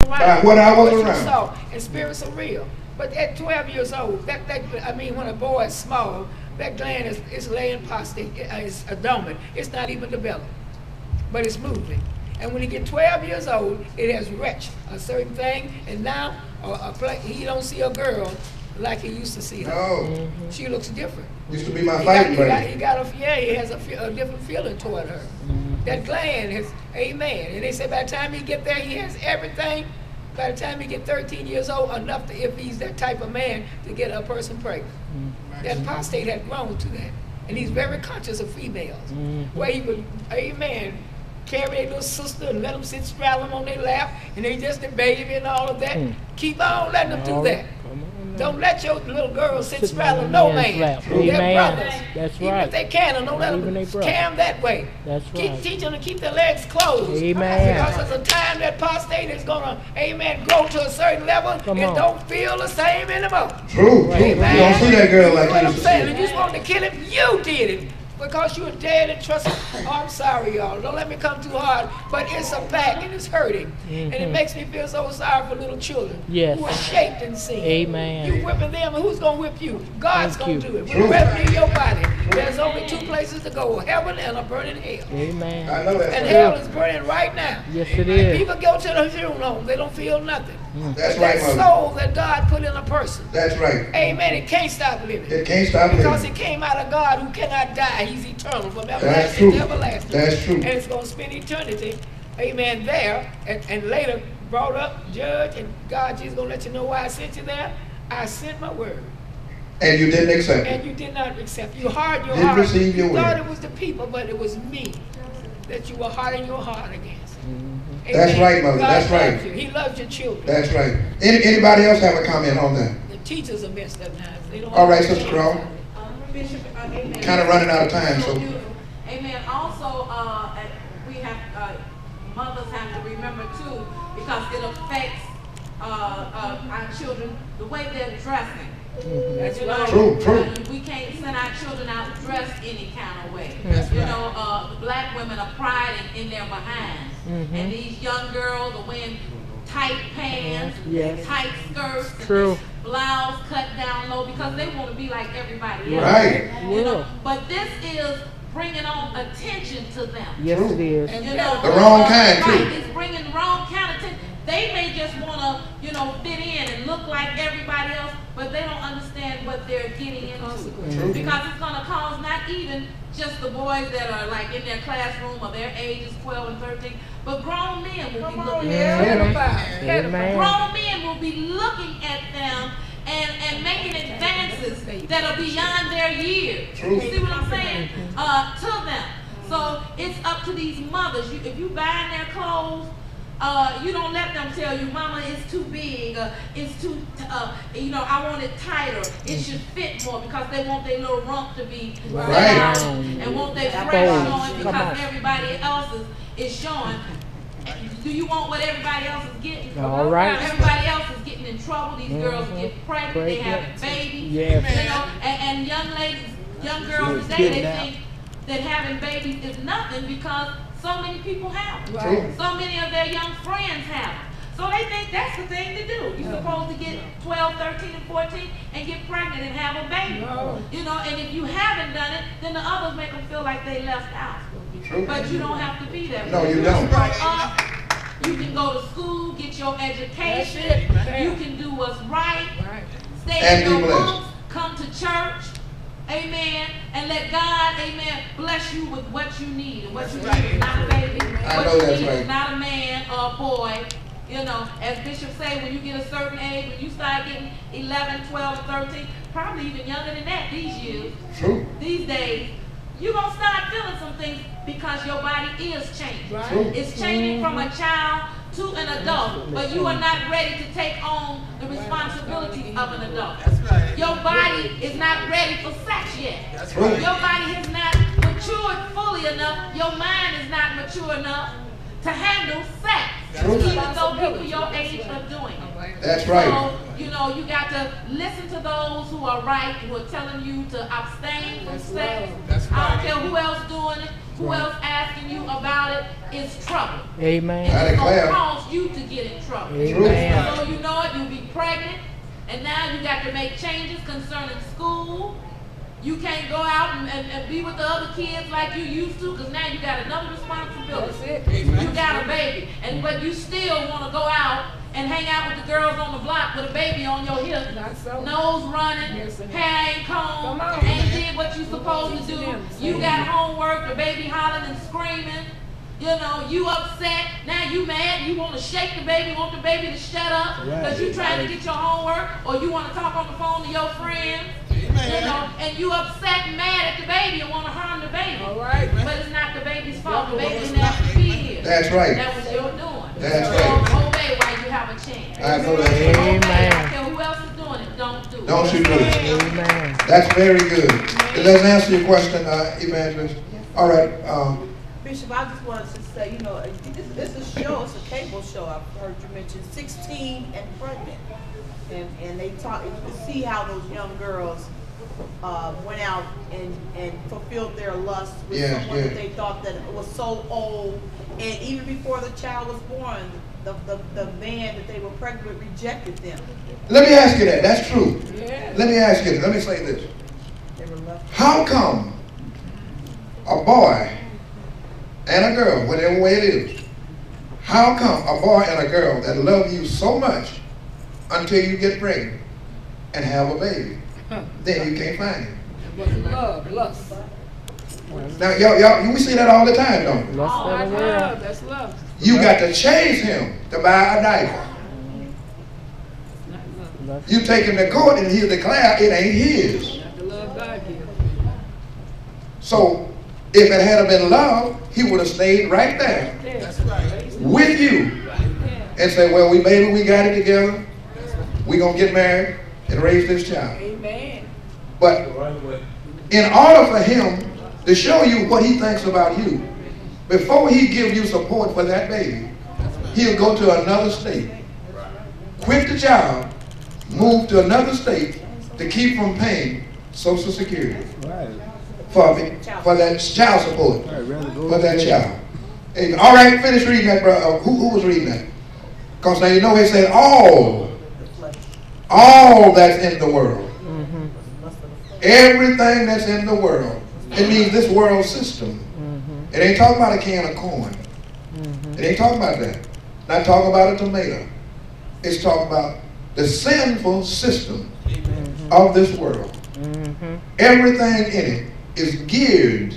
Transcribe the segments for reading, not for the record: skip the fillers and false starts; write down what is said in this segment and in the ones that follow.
By what I was what around. you saw, and spirits are real. But at 12 years old, when a boy is small, that gland is laying prostate, it's dormant. It's not even developed, but it's moving. And when he get 12 years old, it has reached a certain thing, and now he don't see a girl like he used to see her. No. She looks different. Used to be my fighting buddy. He has a different feeling toward her. That gland is, amen. And they say by the time he get there, he has everything. By the time he get 13 years old, enough to, if he's that type of man, to get a person pregnant. That prostate had grown to that. And he's very conscious of females. Where he would, amen, carry their little sister and let them sit straddle them on their lap, and they just a baby and all of that. Keep on letting them do that. Don't let your little girl sit straddle no man. They're brothers. That's Even if they can, don't let them carry them that way. That's right. Teach them to keep their legs closed. Amen. Because there's a time that prostate is going to, amen, grow to a certain level. It don't feel the same anymore. True. Amen. You don't see that girl like what you I'm used to saying. see. If you just wanted to kill him, you did it. Because you were dead and trusted. Oh, I'm sorry, y'all. Don't let me come too hard. But it's a fact and it's hurting. And it makes me feel so sorry for little children who are shaped in sin. Amen. You whipping them, and who's going to whip you? God's going to do it. When you rest in your body, there's only two places to go, heaven and a burning hell. Amen. I know that. And hell is burning right now. Yes, it And is. people go to the funeral home, they don't feel nothing. That's right, That mother. soul that God put in a person. That's right. Amen. It can't stop living. It can't stop Because living. it came out of God who cannot die. He's eternal from That's everlasting true. to everlasting. That's true. And it's going to spend eternity, amen, there. And later brought up, judged, and God, Jesus going to let you know why I sent you there. I sent my word. And you didn't accept And it. you did not accept. You hardened your Didn't heart. receive your You thought word. it was the people, but it was me that you were hardening your heart against. That's right, mother. God That's right. loves you. He loves your children. That's right. Anybody else have a comment on that? The teachers are messed up now. They don't All right, understand. Sister Crow. Bishop, amen. Kind of running out of time, so. Amen. Also, we have mothers have to remember too, because it affects our children the way they're dressing. That's You know, right. True. We can't send our children out dressed any kind of way. That's You right. know, the black women are priding in their behinds, and these young girls are wearing tight pants, Yes. tight skirts, True. blouse cut down low because they want to be like everybody else. Right. You know, but this is bringing on attention to them. Yes, it is. And You know, The wrong kind, too. Right, it's bringing the wrong kind of attention. They may just want to, you know, fit in and look like everybody else, but they don't understand what they're getting into. True. Because it's going to cause not even just the boys that are like in their classroom or their ages 12 and 13, but grown men will be looking at them. Amen. Grown men will be looking at them and making advances that are beyond their years. True. You see what I'm saying? To them. So it's up to these mothers. If you buying their clothes, you don't let them tell you, Mama, it's too big, it's too, you know, I want it tighter. It should fit more because they want their little rump to be Right. out and want their breast showing because everybody else's is showing. Do you want what everybody else is getting? All right. Everybody else is getting in trouble. These girls get pregnant. They have babies. Yes. You know, and young ladies, young girls today, they think that having babies is nothing because so many people have them. True. So many of their young friends have them. So they think that's the thing to do. You're supposed to get 12, 13, and 14 and get pregnant and have a baby. No. You know, and if you haven't done it, then the others make them feel like they left out. True. But you don't have to be that No, way. you don't. Grow up, you can go to school, get your education. That's it. You can do what's right. Right. Stay And in be your blessed. rooms, come to church. Amen. And let God, amen, bless you with what you need. And what you need is not a baby. I What know you that's need right. is not a man or a boy. You know, as Bishop say, when you get a certain age, when you start getting 11, 12, 13, probably even younger than that these years, True. these days, you're going to start feeling some things because your body is changing. Right. True. It's changing from a child to an adult, but you are not ready to take on the responsibility of an adult. That's right. Your body is not ready for sex yet. That's True. right. Your body has not matured fully enough. Your mind is not mature enough to handle sex, True. even though people your age are doing it. That's right. So, you know, you got to listen to those who are right, who are telling you to abstain from sex. That's I don't right. care who else doing it. who else asking you about it is trouble. Amen. And it's declare. going to cause you to get in trouble. Amen. So you know it, you'll be pregnant, and now you got to make changes concerning school. You can't go out and be with the other kids like you used to, because now you got another responsibility. That's it. You got a baby, but you still want to go out and hang out with the girls on the block with a baby on your hip, Not so. nose running, Yes, sir. hair ain't combed, Come on. ain't did what you supposed to do. You got homework, the baby hollering and screaming. You know, you upset, now you mad, you want to shake the baby, want the baby to shut up, because you trying to get your homework, or you want to talk on the phone to your friends. You know, and you upset and mad at the baby and want to harm the baby. All right. But it's not the baby's fault. The baby didn't have to be here. That's right. That was your doing. That's so right. obey while you have a chance. I know that's Obey. right. I don't care who else is doing it. Don't do it. Don't you do it. Amen. That's very good. Let's answer your question, Evangelist. All right. Bishop, I just wanted to say, you know, this is a show, it's a cable show. I've heard you mention 16 and pregnant. And they talk, you can see how those young girls went out and fulfilled their lust with someone that they thought that was so old. And even before the child was born, the man that they were pregnant with rejected them. Let me ask you that. That's true. Yeah. Let me ask you, let me say this. They were left. How come a boy and a girl, whatever way it is, how come a boy and a girl that love you so much until you get pregnant and have a baby, then you can't find him? But love, lust. Now, y'all, we see that all the time, don't we? Lust Oh, of that's the world. love. That's love. You got to chase him to buy a diaper. Not love. Lust. You take him to court and he'll declare it ain't his. Not the love God gives. So if it had been love, he would have stayed right there That's right. with you and say, well, we got it together. We're going to get married and raise this child. Amen. But in order for him to show you what he thinks about you, before he gives you support for that baby, he'll go to another state, quit the child, move to another state to keep from paying Social Security for that child support for that child. Amen. All right, finish reading that, bro. Who was reading that? Because now you know he said all that's in the world. Everything that's in the world. It means this world system. It ain't talking about a can of corn. It ain't talking about that. Not talking about a tomato. It's talking about the sinful system of this world. Everything in it is geared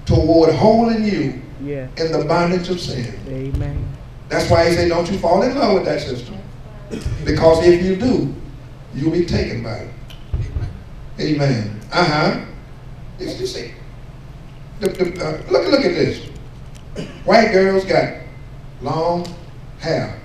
toward holding you in the bondage of sin. Amen. That's why he said, don't you fall in love with that system. Because if you do, you'll be taken by it. Amen. It's just it. Look at this. White girls got long hair.